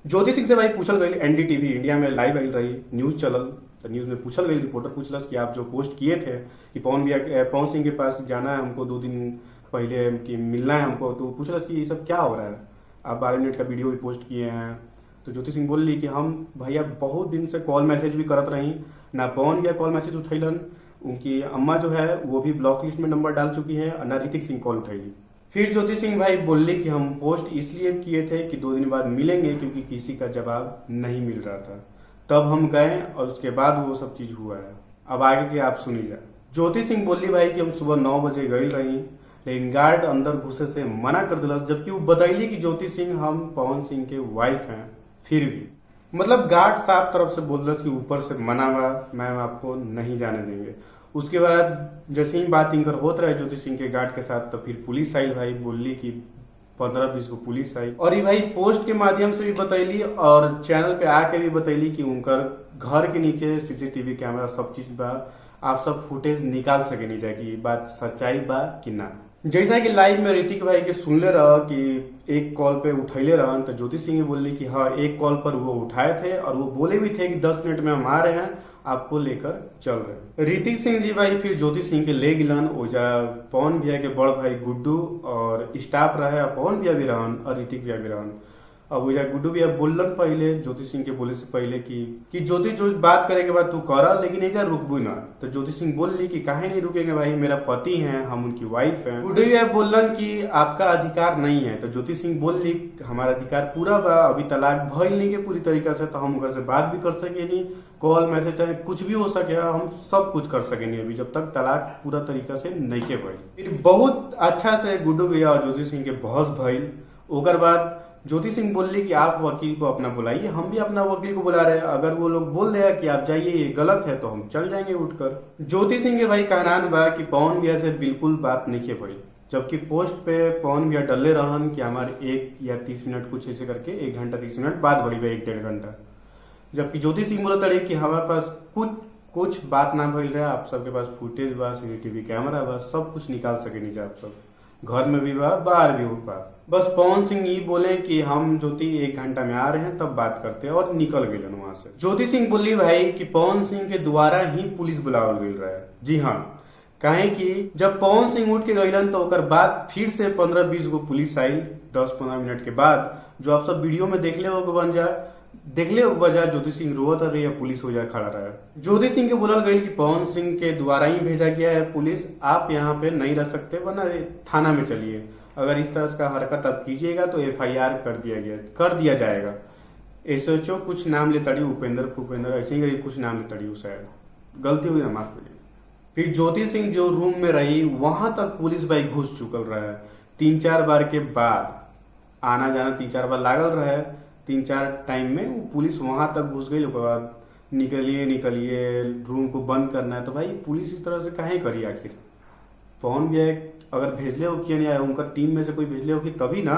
ज्योति सिंह से भाई पूछल गई एनडीटीवी इंडिया में लाइव आई रही न्यूज चलल। तो न्यूज में पूछल गई, रिपोर्टर पूछलस कि आप जो पोस्ट किए थे कि पवन सिंह के पास जाना है हमको 2 दिन पहले कि मिलना है हमको, तो पूछलस कि ये सब क्या हो रहा है, आप 12 मिनट का वीडियो भी पोस्ट किए हैं। तो ज्योति सिंह बोल ली कि हम भैया बहुत दिन से कॉल मैसेज भी करत रही, ना पवन भैया कॉल मैसेज उठैलन, उनकी अम्मा जो है वो भी ब्लॉक लिस्ट में नंबर डाल चुकी है, और ना ऋतिक सिंह कॉल उठैली। फिर ज्योति सिंह भाई बोले कि हम पोस्ट इसलिए किए थे कि 2 दिन बाद मिलेंगे क्योंकि किसी का जवाब नहीं मिल रहा था, तब हम गए और उसके बाद वो सब चीज हुआ है। अब आगे के आप सुनी जाए। ज्योति सिंह बोली भाई कि हम सुबह 9 बजे गई रही, लेकिन गार्ड अंदर घुसे से मना कर दिला, जबकि वो बतैली कि ज्योति सिंह हम पवन सिंह के वाइफ हैं। फिर भी मतलब गार्ड साफ तरफ से बोल रहा कि ऊपर से मना हुआ, मैम आपको नहीं जाने देंगे। उसके बाद जैसे ही बात इनकर होत रहे ज्योति सिंह के गार्ड के साथ, तो फिर पुलिस आई भाई, बोली कि 15-20 को पुलिस आई, और ये भाई पोस्ट के माध्यम से भी बतैली और चैनल पे आके भी बतैली कि उनकर घर के नीचे सीसीटीवी कैमरा सब चीज बा, आप सब फुटेज निकाल सके नहीं जाए कि ये बात सच्चाई बा कि ना। जैसा कि लाइव में ऋतिक भाई के सुनले रह कि एक कॉल पे उठैले रहन, तो ज्योति सिंह बोली कि हाँ एक कॉल पर वो उठाए थे और वो बोले भी थे कि 10 मिनट में हम आ रहे हैं, आपको लेकर चल रहे। ऋतिक सिंह जी भाई फिर ज्योति सिंह के ले गिलन ओजा पवन भैया के बड़ भाई गुड्डू और स्टाफ रहे, पवन भैया भी रहन और ऋतिक भैया भी रहन। अब ओजा गुड्डू भैया बोलन पहले ज्योति सिंह के बोले से पहले कि ज्योति जो बात करे के बाद तू करा, लेकिन ऐसा रुकबू ना। तो ज्योति सिंह बोल ली कि काहे नहीं रुकेंगे भाई, मेरा पति है, हम उनकी वाइफ हैं। गुड्डू भैया बोलन कि आपका अधिकार नहीं है। तो ज्योति सिंह बोल ली हमारा अधिकार पूरा बा, अभी तलाक भइल नहीं के पूरी तरीका से, तो हम घर से बात भी कर सके नहीं, कॉल मैसेज चाहे कुछ भी हो सके, हम सब कुछ कर सके नहीं अभी जब तक तलाक पूरा तरीका से नहीं के भइल। फिर बहुत अच्छा से गुड्डू भैया और ज्योति सिंह के बहस भइल। ओकर बाद ज्योति सिंह बोल ली कि आप वकील को अपना बुलाइए, हम भी अपना वकील को बुला रहे हैं, अगर वो लोग बोल रहे हैं कि आप जाइए ये गलत है तो हम चल जाएंगे उठकर। ज्योति सिंह के भाई कहना बा कि पवन भैया से बिल्कुल बात नहीं के पड़ी, जबकि पोस्ट पे पवन भैया डले रहन कि हमारे 1 या 30 मिनट कुछ ऐसे करके 1 घंटा 30 मिनट बात बढ़ी बा 1-1.5 घंटा, जबकि ज्योति सिंह बोलत रही कि हमारे पास कुछ बात ना भइल रहा, आप सबके पास फुटेज बा, सीसीटीवी कैमरा बा, सब कुछ निकाल सके नहीं आप सब, घर में भी बा बाहर भी हो बा। बस पवन सिंह ये बोले कि हम ज्योति 1 घंटा में आ रहे हैं तब बात करते हैं, और निकल गए वहां से। ज्योति सिंह बोली भाई कि पवन सिंह के द्वारा ही पुलिस बुलावल गई रहा है। जी हाँ, काहे कि जब पवन सिंह उठ के गईलन तो ओकर बाद फिर से 15-20 गो पुलिस आई 10-15 मिनट के बाद, जो आप सब वीडियो में देखले हो बन जाए, देखले बजा ज्योति सिंह रोवत रही है, पुलिस हो जाए खड़ा रहा। ज्योति सिंह के बोलल गई कि पवन सिंह के द्वारा ही भेजा गया है पुलिस, आप यहाँ पे नहीं रह सकते, वरना थाना में चलिए, अगर इस तरह का हरकत आप कीजिएगा तो FIR कर दिया जाएगा। SHO कुछ नाम ले तड़ी, उपेंद्र ऐसे ही कुछ नाम ले तड़ी, शायद गलती हुई ना, माफ करिए। फिर ज्योति सिंह जो रूम में रही वहां तक पुलिस भाई घुस चुकल रहा है। 3-4 बार के बाद आना जाना 3-4 बार लागल रहे, 3-4 टाइम में वो पुलिस वहां तक घुस गई। उसके बाद निकलिए रूम को बंद करना है, तो भाई पुलिस इस तरह से काहे करी आखिर। पवन भी अगर भेजले हो कि नहीं आया, उनका टीम में से कोई भेजले हो कि तभी ना।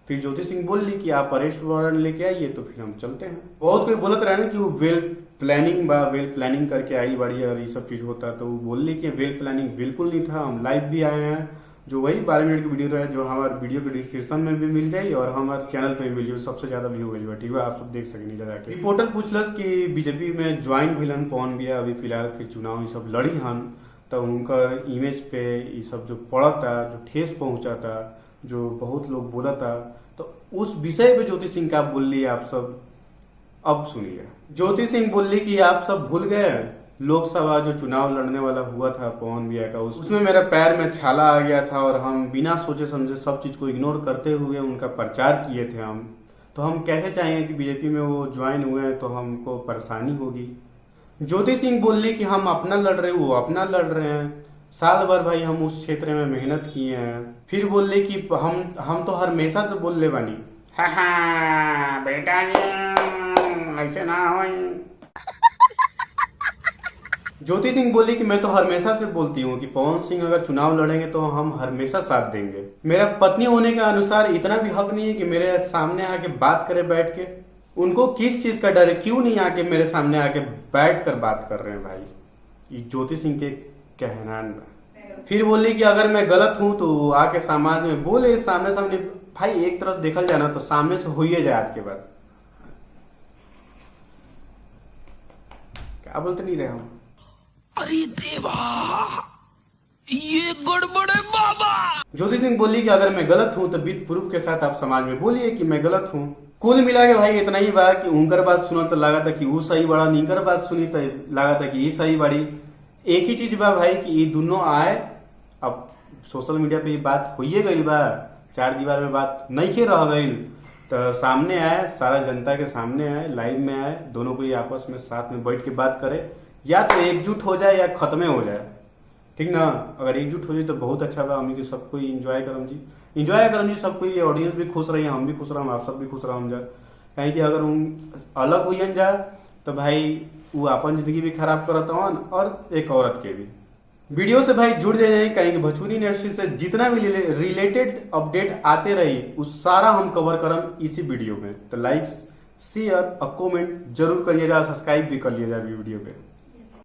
फिर ज्योति सिंह बोल ली कि आप अरेस्ट वारंट लेके आइए, तो फिर हम चलते हैं। बहुत कोई बोलत रहे ना कि वो वेल प्लानिंग करके आई बाड़ी और ये सब चीज होता, तो वो बोल ली कि वेल प्लानिंग बिल्कुल नहीं था, हम लाइव भी आए हैं, जो वही 12 मिनट की वीडियो रहे, जो हमारे वीडियो के डिस्क्रिप्शन में भी मिल जाए और हमारे चैनल पे भी मिल जाए, सबसे ज्यादा व्यू हुई, ठीक है, आप सब देख सकेंगे जाके। रिपोर्टर पूछलस कि बीजेपी में ज्वाइन भइलन पवन भैया, अभी फिलहाल फिर चुनाव ये सब लड़ी हन, तो उनकर इमेज पे ये सब जो पड़ता, जो ठेस पहुंचाता, जो बहुत लोग बोलता, तो उस विषय पे ज्योति सिंह का बोल ली आप सब अब सुनिए। ज्योति सिंह बोली कि आप सब भूल गए लोकसभा जो चुनाव लड़ने वाला हुआ था पवन भैया का, उसमें मेरा पैर में छाला आ गया था और हम बिना सोचे समझे सब चीज को इग्नोर करते हुए उनका प्रचार किए थे हम, तो हम कैसे चाहेंगे कि बीजेपी में वो ज्वाइन हुए हैं तो हमको परेशानी होगी। ज्योति सिंह बोली कि हम अपना लड़ रहे, वो अपना लड़ रहे हैं, साल भर भाई हम उस क्षेत्र में मेहनत किए हैं। फिर बोले कि हम तो हमेशा से बोल ले बानी, हाँ बेटा ऐसे ना हो। ज्योति सिंह बोली कि मैं तो हमेशा से बोलती हूँ कि पवन सिंह अगर चुनाव लड़ेंगे तो हम हमेशा साथ देंगे। मेरा पत्नी होने के अनुसार इतना भी हक नहीं है कि मेरे सामने आके बात करे बैठ के। उनको किस चीज का डर है, क्यों नहीं आके मेरे सामने आके बैठ कर बात कर रहे हैं भाई, ये ज्योति सिंह के कहना। फिर बोली कि अगर मैं गलत हूं तो आके समाज में बोले, सामने सामने भाई एक तरफ देखल जाए ना तो सामने से हो ही जाए आज के बाद। क्या बोलते नहीं रहे हम। अरे देवा, ये गड़बड़ है बाबा। ज्योति सिंह बोली कि अगर मैं गलत हूं तो विद प्रूफ के साथ आप समाज में बोलिए कि मैं गलत हूं। कुल मिला के भाई इतना ही बात कि उनकर बात सुना तो लगा था कि वो सही बड़ा, नीकर बात सुनी तो लगा था कि ये सही बड़ी। एक ही चीज बा भाई कि ये दोनों आए, अब सोशल मीडिया पे ये बात होइए गई बा, चार दीवार में बात नहीं रह गई तो सामने आए, सारा जनता के सामने आए, लाइव में आए, दोनों को ये आपस में साथ में बैठ के बात करे, या तो एकजुट हो जाए या खत्म हो जाए, ठीक ना। अगर एकजुट हो जाए तो बहुत अच्छा बा, हम सब कोई इंजॉय करम जी, सब कोई, ऑडियंस भी खुश रही, हम भी खुश रहा, आप सब भी खुश रहा जा। कहीं कि अगर हम अलग हो जा तो भाई वो अपन जिंदगी भी खराब करत हन और एक औरत के भी। वीडियो से भाई जुड़ जाए, कहीं कि भोजपुरी इंडस्ट्री से जितना भी रिलेटेड अपडेट आते रही उस सारा हम कवर करम इसी वीडियो में। तो लाइक शेयर और कमेंट जरूर करिएगा, सब्सक्राइब भी कर लीजिएगा वीडियो पे।